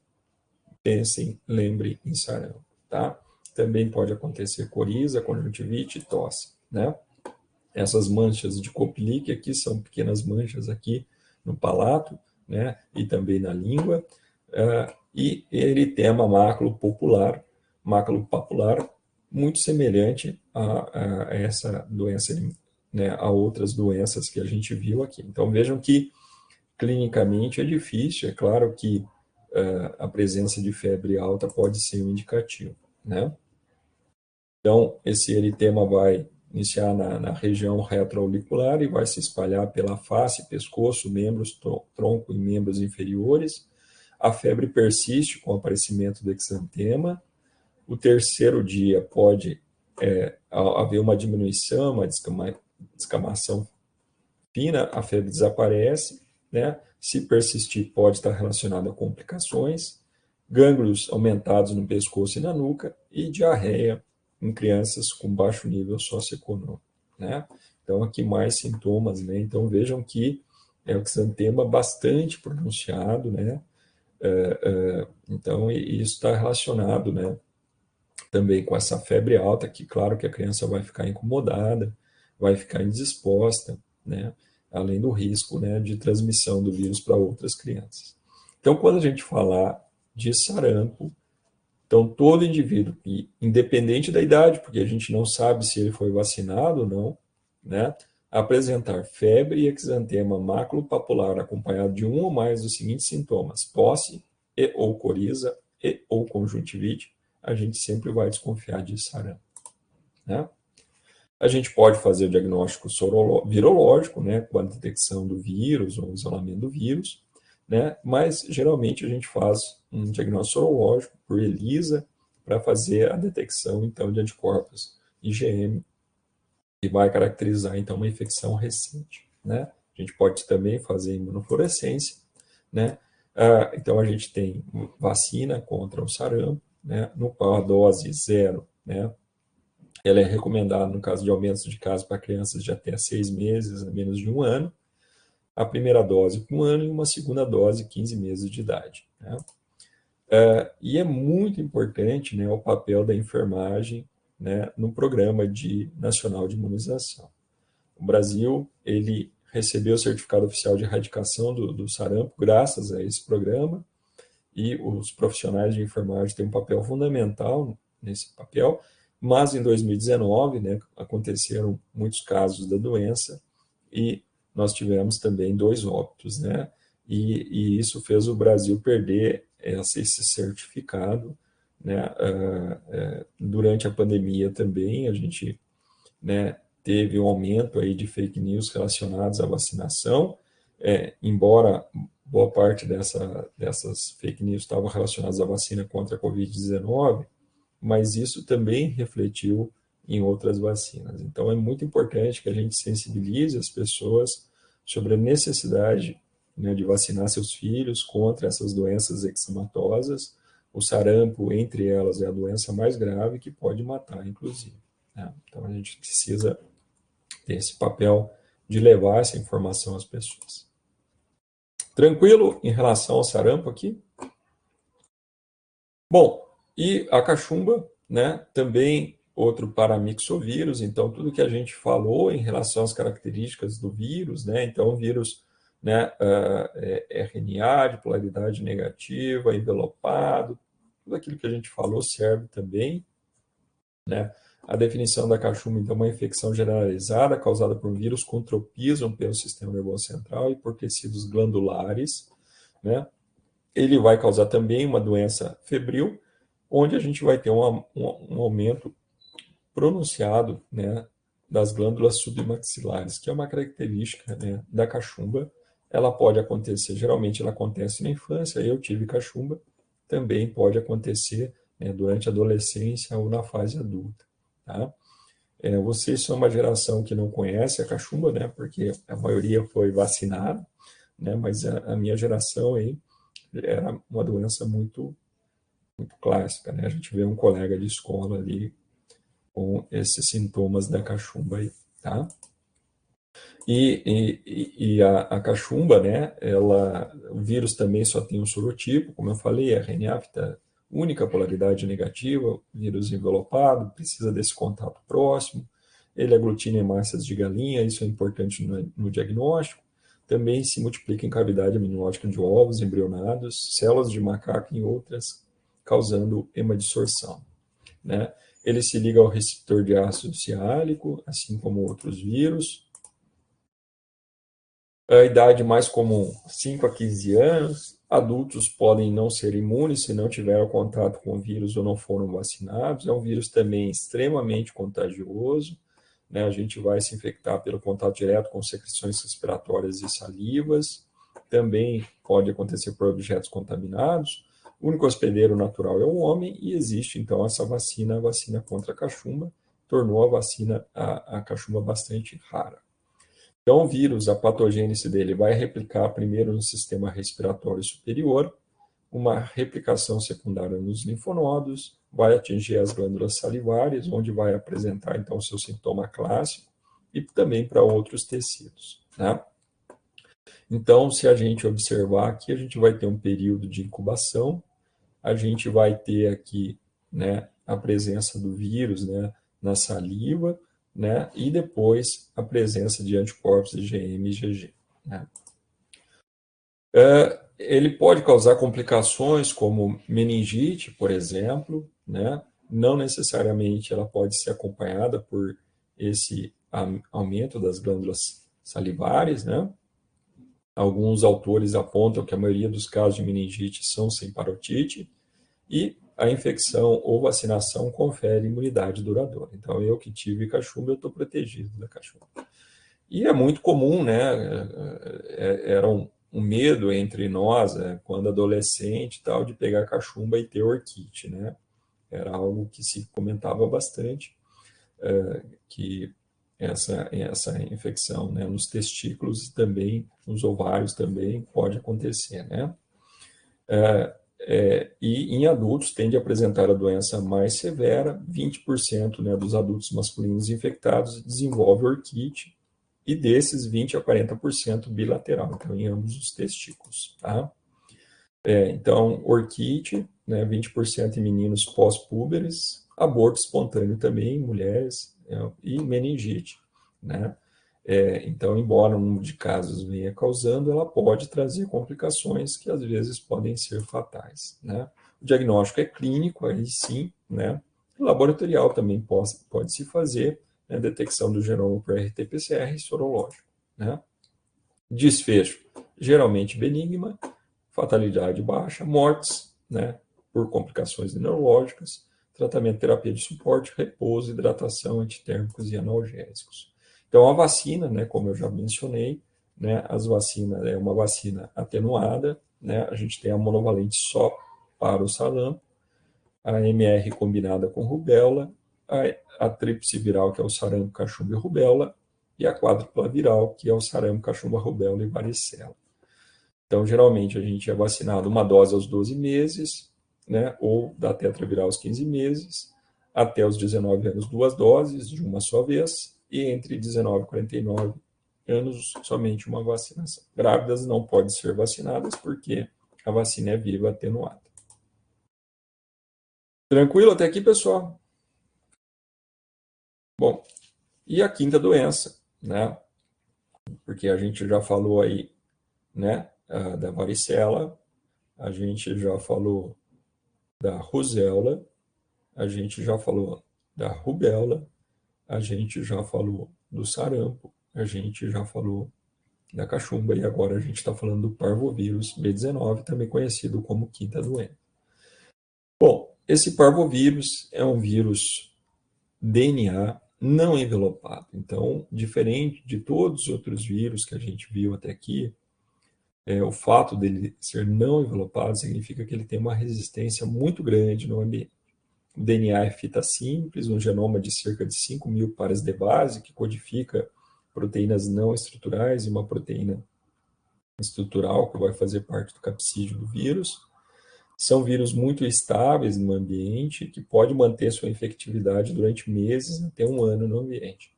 pensem, lembrem em sarampo, tá? Também pode acontecer coriza, conjuntivite e tosse, né? Essas manchas de Koplik aqui são pequenas manchas aqui no palato, né? E também na língua. E eritema maculopapular, muito semelhante a essa doença, né? A outras doenças que a gente viu aqui. Então vejam que clinicamente é difícil, é claro que a presença de febre alta pode ser um indicativo, né? Então, esse eritema vai iniciar na região retroauricular e vai se espalhar pela face, pescoço, membros, tronco e membros inferiores. A febre persiste com o aparecimento do exantema. O terceiro dia pode haver uma diminuição, uma descamação fina, a febre desaparece, né? Se persistir, pode estar relacionado a complicações, gânglios aumentados no pescoço e na nuca e diarreia em crianças com baixo nível socioeconômico, né? Então, aqui mais sintomas, né? Então, vejam que é o exantema bastante pronunciado, né? Então, isso está relacionado, né, também com essa febre alta, que claro que a criança vai ficar incomodada, vai ficar indisposta, né? Além do risco, né, de transmissão do vírus para outras crianças. Então, quando a gente falar de sarampo, Então, todo indivíduo, independente da idade, porque a gente não sabe se ele foi vacinado ou não, né, apresentar febre e exantema maculopapular acompanhado de um ou mais dos seguintes sintomas: tosse e ou coriza e ou conjuntivite, a gente sempre vai desconfiar de sarampo, né? A gente pode fazer o diagnóstico virológico, né, com a detecção do vírus ou isolamento do vírus, né, mas geralmente a gente faz um diagnóstico sorológico por ELISA para fazer a detecção então de anticorpos IgM, que vai caracterizar então uma infecção recente, né? A gente pode também fazer imunofluorescência, né? Então a gente tem vacina contra o sarampo, né, no qual a dose zero, né, ela é recomendada no caso de aumentos de casos para crianças de até 6 meses a menos de 1 ano, a primeira dose com 1 ano e uma segunda dose 15 meses de idade, né? E é muito importante, né, o papel da enfermagem, né, no programa nacional de imunização. O Brasil, ele recebeu o certificado oficial de erradicação do sarampo graças a esse programa, e os profissionais de enfermagem têm um papel fundamental nesse papel, mas em 2019, né, aconteceram muitos casos da doença e nós tivemos também 2 óbitos, né, e isso fez o Brasil perder esse certificado, né, durante a pandemia também. A gente, né, teve um aumento aí de fake news relacionados à vacinação, embora boa parte dessas fake news estavam relacionadas à vacina contra a Covid-19, mas isso também refletiu em outras vacinas. Então, é muito importante que a gente sensibilize as pessoas sobre a necessidade, né, de vacinar seus filhos contra essas doenças eczematosas. O sarampo, entre elas, é a doença mais grave que pode matar, inclusive, né? Então, a gente precisa ter esse papel de levar essa informação às pessoas. Tranquilo em relação ao sarampo aqui? Bom, e a cachumba, né, também outro paramixovírus. Então, tudo que a gente falou em relação às características do vírus, né, então o vírus, né, RNA de polaridade negativa, envelopado, tudo aquilo que a gente falou serve também, né? A definição da cachumba, então, é uma infecção generalizada causada por vírus com tropismo pelo sistema nervoso central e por tecidos glandulares, né? Ele vai causar também uma doença febril, onde a gente vai ter um aumento pronunciado, né, das glândulas submaxilares, que é uma característica, né, da cachumba. Ela pode acontecer, geralmente ela acontece na infância, eu tive cachumba, também pode acontecer, né, durante a adolescência ou na fase adulta, tá? Vocês são uma geração que não conhece a cachumba, né, porque a maioria foi vacinada, né, mas a minha geração aí era uma doença muito, muito clássica, né? A gente vê um colega de escola ali com esses sintomas da cachumba aí, tá? E a cachumba, né? O vírus também só tem um sorotipo, como eu falei, a RNA única polaridade negativa, vírus envelopado, precisa desse contato próximo. Ele aglutina hemácias de galinha, isso é importante no diagnóstico. Também se multiplica em cavidade amniótica de ovos embrionados, células de macaco e outras, causando hemadissorção, né? Ele se liga ao receptor de ácido ciálico, assim como outros vírus. A idade mais comum, 5 a 15 anos. Adultos podem não ser imunes se não tiveram contato com o vírus ou não foram vacinados. É um vírus também extremamente contagioso, né? A gente vai se infectar pelo contato direto com secreções respiratórias e salivas. Também pode acontecer por objetos contaminados. O único hospedeiro natural é o homem e existe, então, essa vacina, a vacina contra a cachumba, tornou a cachumba bastante rara. Então, o vírus, a patogênese dele vai replicar primeiro no sistema respiratório superior, uma replicação secundária nos linfonodos, vai atingir as glândulas salivares, onde vai apresentar, então, o seu sintoma clássico, e também para outros tecidos, né? Então, se a gente observar aqui, a gente vai ter um período de incubação, a gente vai ter aqui, né, a presença do vírus, né, na saliva, né, e depois a presença de anticorpos IgM e IgG, né? Ele pode causar complicações como meningite, por exemplo, né? Não necessariamente ela pode ser acompanhada por esse aumento das glândulas salivares, né? Alguns autores apontam que a maioria dos casos de meningite são sem parotite e a infecção ou vacinação confere imunidade duradoura. Então, eu que tive cachumba, eu estou protegido da cachumba. E é muito comum, né? Era um medo entre nós, né, quando adolescente, tal, de pegar cachumba e ter orquite, né? Era algo que se comentava bastante, que essa infecção, né, nos testículos e também nos ovários também pode acontecer, né? E em adultos tende a apresentar a doença mais severa, 20%, né, dos adultos masculinos infectados desenvolve orquite, e desses 20 a 40% bilateral, então em ambos os testículos. Tá? Então, orquite, né, 20% em meninos pós-púberes, aborto espontâneo também em mulheres, e meningite. Né? Então, embora um número de casos venha causando, ela pode trazer complicações que às vezes podem ser fatais. Né? O diagnóstico é clínico, aí sim, né? Laboratorial também pode se fazer, né? Detecção do genoma por RT-PCR e sorológico. Né? Desfecho, geralmente benigna, fatalidade baixa, mortes, né? Por complicações neurológicas, tratamento, terapia de suporte, repouso, hidratação, antitérmicos e analgésicos. Então, a vacina, né, como eu já mencionei, né, as vacinas é uma vacina atenuada, né, a gente tem a monovalente só para o sarampo, a MR combinada com rubéola, a tríplice viral, que é o sarampo, cachumba e rubéola, e a quádrupla viral, que é o sarampo, cachumba, rubéola e varicela. Então, geralmente, a gente é vacinado uma dose aos 12 meses, né, ou da tetraviral aos 15 meses, até os 19 anos, duas doses, de uma só vez, e entre 19 e 49 anos, somente uma vacinação. Grávidas não podem ser vacinadas porque a vacina é viva atenuada. Tranquilo até aqui, pessoal? Bom, e a quinta doença, né? Porque a gente já falou aí, né, da varicela, a gente já falou da rosela, a gente já falou da rubéola, a gente já falou do sarampo, a gente já falou da cachumba e agora a gente está falando do parvovírus B19, também conhecido como quinta doença. Bom, esse parvovírus é um vírus DNA não envelopado. Então, diferente de todos os outros vírus que a gente viu até aqui, o fato dele ser não envelopado significa que ele tem uma resistência muito grande no ambiente. O DNA é fita simples, um genoma de cerca de 5.000 pares de base, que codifica proteínas não estruturais e uma proteína estrutural, que vai fazer parte do capsídeo do vírus. São vírus muito estáveis no ambiente, que pode manter sua infectividade durante meses até um ano no ambiente.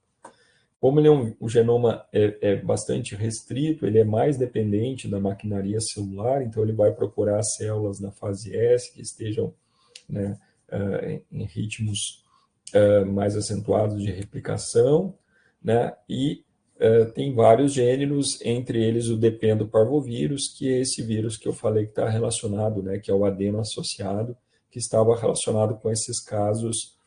Como ele o genoma é bastante restrito, ele é mais dependente da maquinaria celular, então ele vai procurar células na fase S que estejam, né, em ritmos mais acentuados de replicação, né, e tem vários gêneros, entre eles o dependo parvovírus, que é esse vírus que eu falei que está relacionado, né, que é o adeno associado, que estava relacionado com esses casos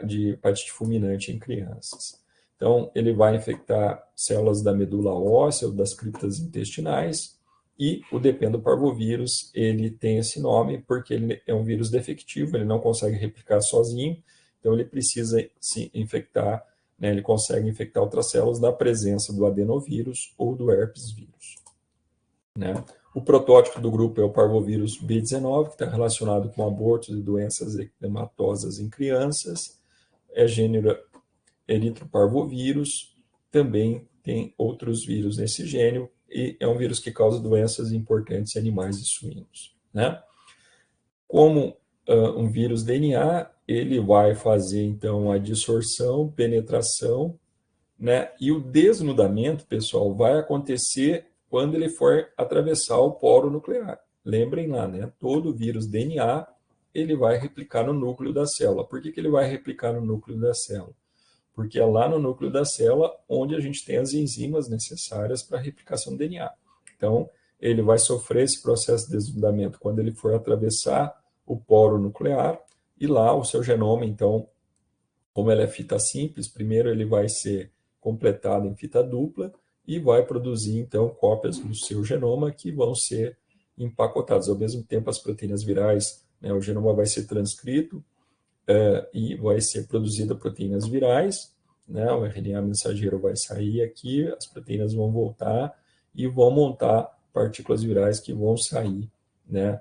de hepatite fulminante em crianças. Então, ele vai infectar células da medula óssea ou das criptas intestinais, e o dependo parvovírus, ele tem esse nome porque ele é um vírus defectivo, ele não consegue replicar sozinho, então ele precisa se infectar, né, ele consegue infectar outras células na presença do adenovírus ou do herpes vírus. Né? O protótipo do grupo é o parvovírus B19, que está relacionado com abortos e doenças eczematosas em crianças, é gênero eritroparvovírus, também tem outros vírus nesse gênero, e é um vírus que causa doenças importantes em animais e suínos. Né? Como um vírus DNA, ele vai fazer, então, a dissorção, penetração, né? E o desnudamento, pessoal, vai acontecer quando ele for atravessar o poro nuclear. Lembrem lá, né? Todo vírus DNA, ele vai replicar no núcleo da célula. Por que ele vai replicar no núcleo da célula? Porque é lá no núcleo da célula onde a gente tem as enzimas necessárias para a replicação do DNA. Então, ele vai sofrer esse processo de desnudamento quando ele for atravessar o poro nuclear, e lá o seu genoma, então, como ele é fita simples, primeiro ele vai ser completado em fita dupla e vai produzir, então, cópias do seu genoma que vão ser empacotadas. Ao mesmo tempo, as proteínas virais, né, o genoma vai ser transcrito e vai ser produzida proteínas virais, né, o RNA mensageiro vai sair aqui, as proteínas vão voltar e vão montar partículas virais que vão sair, né,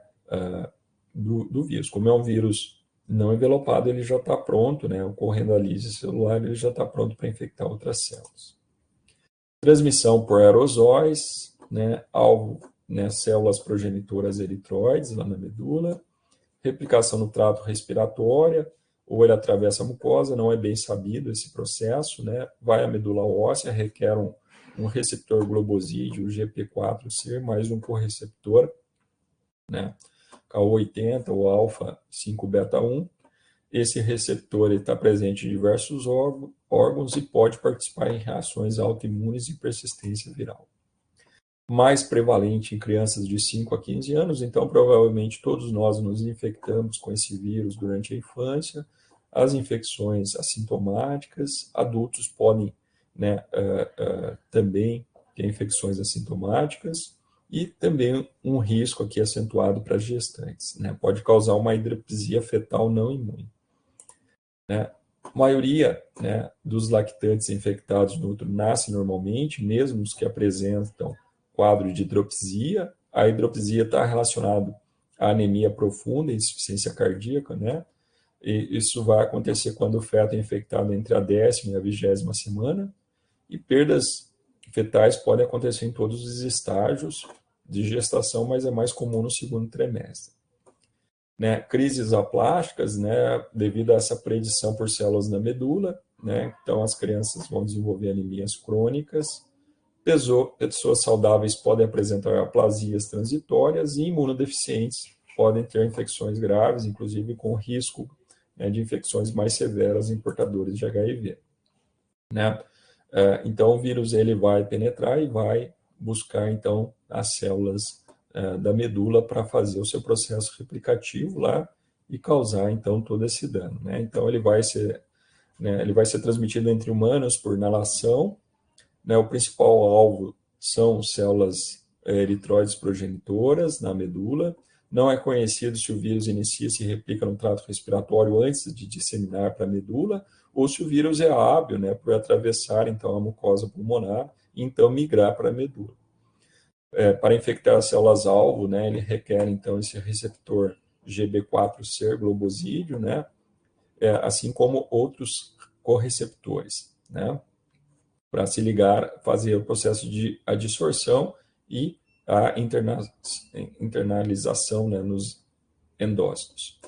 do vírus. Como é um vírus não envelopado, ele já está pronto, né, ocorrendo a lise celular, ele já está pronto para infectar outras células. Transmissão por aerosóis, né, alvo, né, células progenitoras eritroides lá na medula, replicação no trato respiratório, ou ele atravessa a mucosa, não é bem sabido esse processo, né, vai à medula óssea, requer um receptor globosídeo, o GP4C, mais um correceptor, né, K80 ou alfa 5 beta 1. Esse receptor está presente em diversos órgãos e pode participar em reações autoimunes e persistência viral. Mais prevalente em crianças de 5 a 15 anos, então provavelmente todos nós nos infectamos com esse vírus durante a infância. As infecções assintomáticas, adultos podem, né, também ter infecções assintomáticas, e também um risco aqui acentuado para gestantes, né? Pode causar uma hidropisia fetal não imune. Né? A maioria, né, dos lactantes infectados no útero nasce normalmente, mesmo os que apresentam quadro de hidropisia. A hidropisia está relacionada à anemia profunda e insuficiência cardíaca, né? E isso vai acontecer quando o feto é infectado entre a 10ª e a 20ª semana, e perdas fetais podem acontecer em todos os estágios de gestação, mas é mais comum no segundo trimestre. Né, crises aplásticas, né, devido a essa predição por células na medula, né, então as crianças vão desenvolver anemias crônicas, pessoas saudáveis podem apresentar aplasias transitórias e imunodeficientes podem ter infecções graves, inclusive com risco, né, de infecções mais severas em portadores de HIV. Né? Então o vírus ele vai penetrar e vai buscar então as células da medula para fazer o seu processo replicativo lá e causar então todo esse dano, né? Então ele vai ser transmitido entre humanos por inalação, né? O principal alvo são células eritroides progenitoras na medula. Não é conhecido se o vírus inicia e se replica no trato respiratório antes de disseminar para a medula, ou se o vírus é hábil, né, por atravessar então a mucosa pulmonar e então migrar para a medula. Para infectar as células-alvo, né, ele requer então esse receptor GB4C globosídeo, né, assim como outros correceptores, né, para se ligar, fazer o processo de adsorção e a internalização, né, nos endócitos.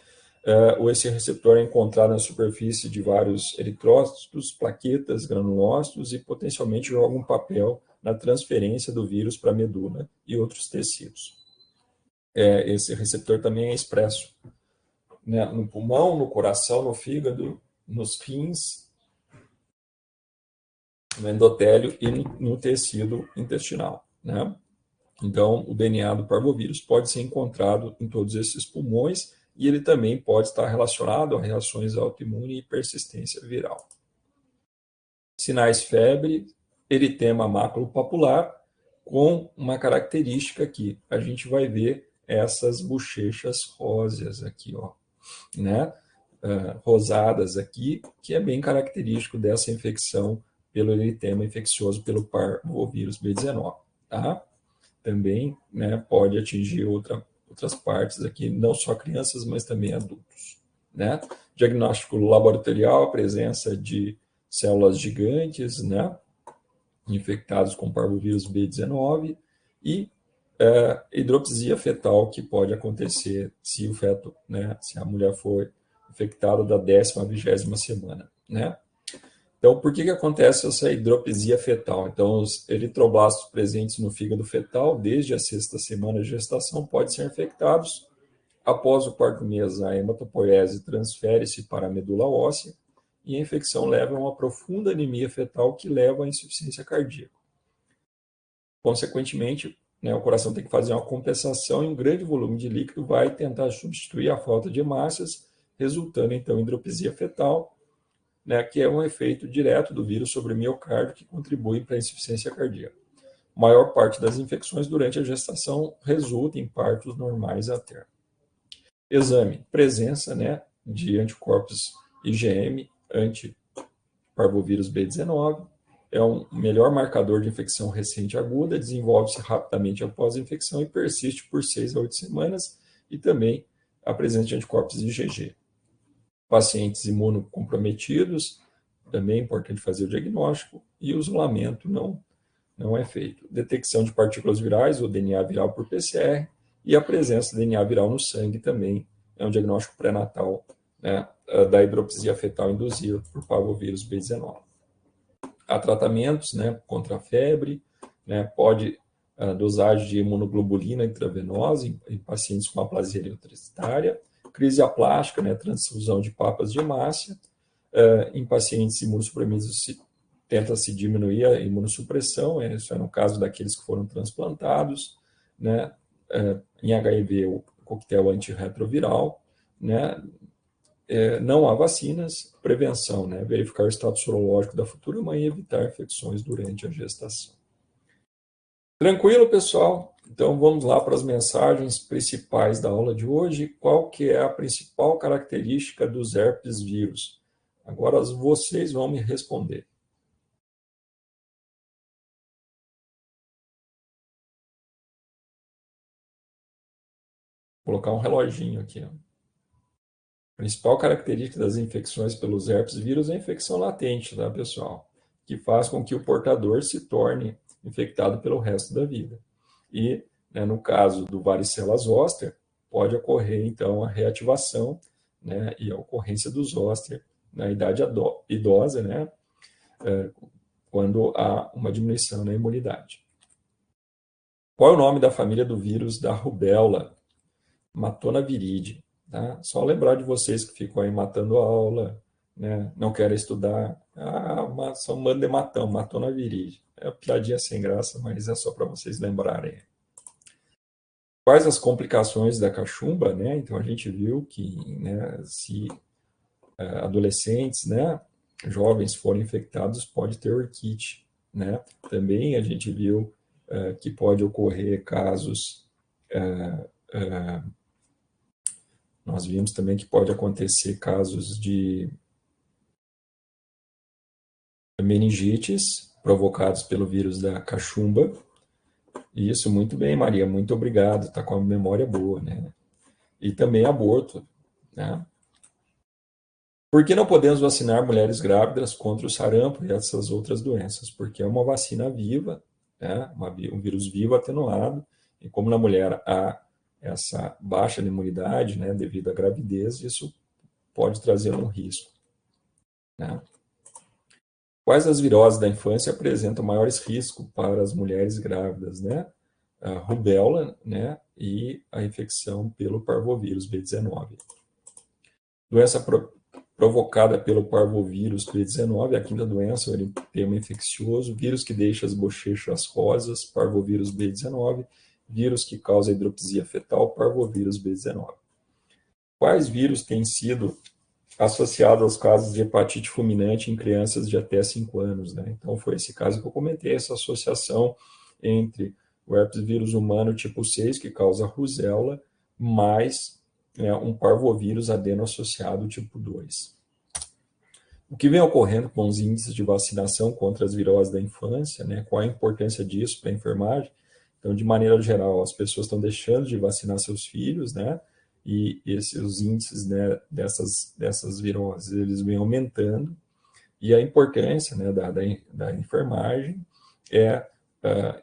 Esse receptor é encontrado na superfície de vários eritrócitos, plaquetas, granulócitos e potencialmente joga um papel na transferência do vírus para a medula e outros tecidos. Esse receptor também é expresso, né, no pulmão, no coração, no fígado, nos rins, no endotélio e no tecido intestinal. Né? Então, o DNA do parvovírus pode ser encontrado em todos esses pulmões e ele também pode estar relacionado a reações autoimunes e persistência viral. Sinais: febre, eritema maculopapular, com uma característica aqui. A gente vai ver essas bochechas róseas aqui, ó, né? Rosadas aqui, que é bem característico dessa infecção pelo eritema infeccioso pelo parvovírus B19, tá? Também, né, pode atingir outras partes aqui, não só crianças, mas também adultos. Né? Diagnóstico laboratorial, a presença de células gigantes, né, infectadas com parvovírus B19 e hidropisia fetal, que pode acontecer se o feto, né, se a mulher for infectada da 10ª à 20ª semana. Né? Então, por que acontece essa hidropisia fetal? Então, os eritroblastos presentes no fígado fetal, desde a 6ª semana de gestação, podem ser infectados. Após o 4º mês, a hematopoiese transfere-se para a medula óssea e a infecção leva a uma profunda anemia fetal que leva à insuficiência cardíaca. Consequentemente, né, o coração tem que fazer uma compensação e um grande volume de líquido vai tentar substituir a falta de hemácias, resultando então em hidropisia fetal, né, que é um efeito direto do vírus sobre o miocárdio que contribui para a insuficiência cardíaca. A maior parte das infecções durante a gestação resulta em partos normais a termo. Exame: presença, né, de anticorpos IgM anti-parvovírus B19. É um melhor marcador de infecção recente aguda, desenvolve-se rapidamente após a infecção e persiste por 6 a 8 semanas, e também a presença de anticorpos IgG. Pacientes imunocomprometidos, também é importante fazer o diagnóstico, e o isolamento não é feito. Detecção de partículas virais, ou DNA viral por PCR, e a presença de DNA viral no sangue também é um diagnóstico pré-natal, né, da hidropisia fetal induzida por parvovírus B19. Há tratamentos, né, contra a febre, né, pode dosagem de imunoglobulina intravenosa em pacientes com aplasia eritrocitária, crise aplástica, né, transfusão de papas de hemácia, em pacientes imunossuprimidos tenta-se diminuir a imunossupressão, isso é no caso daqueles que foram transplantados, né, em HIV o coquetel antirretroviral, né, não há vacinas, prevenção, né, verificar o status sorológico da futura mãe e evitar infecções durante a gestação. Tranquilo, pessoal? Então vamos lá para as mensagens principais da aula de hoje. Qual que é a principal característica dos herpes vírus? Agora vocês vão me responder. Vou colocar um reloginho aqui. A principal característica das infecções pelos herpes vírus é a infecção latente, tá, pessoal? Que faz com que o portador se torne infectado pelo resto da vida. E, né, no caso do varicela zoster, pode ocorrer, então, a reativação, né, e a ocorrência do zoster na idade idosa, né, quando há uma diminuição na imunidade. Qual é o nome da família do vírus da rubéola? Matonaviridae. Tá? Só lembrar de vocês que ficam aí matando a aula, né, não querem estudar. São um bando de matão, Matonaviridae. É uma piadinha sem graça, mas é só para vocês lembrarem. Quais as complicações da cachumba, né? Então a gente viu que, né, se adolescentes, né, jovens forem infectados, pode ter orquite, né? Também a gente viu que pode ocorrer casos, nós vimos também que pode acontecer casos de meningites provocados pelo vírus da cachumba. Isso, muito bem, Maria, muito obrigado, está com a memória boa, né? E também aborto, né? Por que não podemos vacinar mulheres grávidas contra o sarampo e essas outras doenças? Porque é uma vacina viva, né? Um vírus vivo atenuado, e como na mulher há essa baixa imunidade, né, devido à gravidez, isso pode trazer um risco, né? Quais as viroses da infância apresentam maiores riscos para as mulheres grávidas, né? A rubéola, né, e a infecção pelo parvovírus B19. Doença provocada pelo parvovírus B19, a quinta doença, o eritema infeccioso, vírus que deixa as bochechas rosas, parvovírus B19, vírus que causa hidropisia fetal, parvovírus B19. Quais vírus têm sido associados aos casos de hepatite fulminante em crianças de até 5 anos, né? Então foi esse caso que eu comentei, essa associação entre o herpes vírus humano tipo 6, que causa rubéola, mais, né, um parvovírus adeno associado tipo 2. O que vem ocorrendo com os índices de vacinação contra as viroses da infância, né? Qual a importância disso para a enfermagem? Então, de maneira geral, as pessoas estão deixando de vacinar seus filhos, né? E os índices, né, dessas viroses, eles vêm aumentando. E a importância, né, da enfermagem é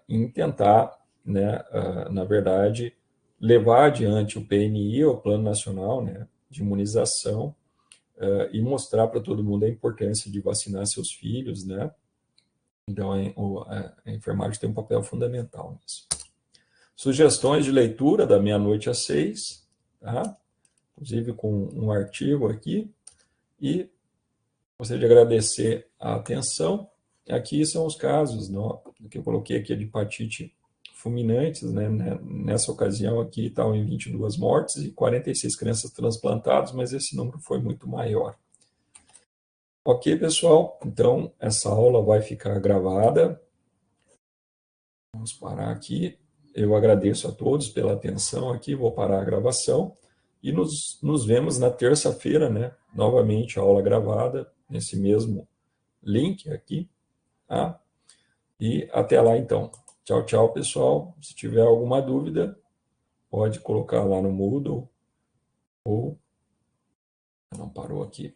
em tentar, né, na verdade, levar adiante o PNI, o Plano Nacional, né, de Imunização, e mostrar para todo mundo a importância de vacinar seus filhos, né? Então, a enfermagem tem um papel fundamental nisso. Sugestões de leitura da meia-noite às 6, tá? Inclusive com um artigo aqui, e gostaria de agradecer a atenção. Aqui são os casos, não, que eu coloquei aqui de hepatite fulminantes, né? Nessa ocasião aqui estavam em 22 mortes e 46 crianças transplantadas, mas esse número foi muito maior. Ok, pessoal? Então, essa aula vai ficar gravada. Vamos parar aqui. Eu agradeço a todos pela atenção aqui, vou parar a gravação e nos vemos na terça-feira, né? Novamente a aula gravada, nesse mesmo link aqui, tá? E até lá então. Tchau, tchau, pessoal. Se tiver alguma dúvida, pode colocar lá no Moodle ou... Não parou aqui.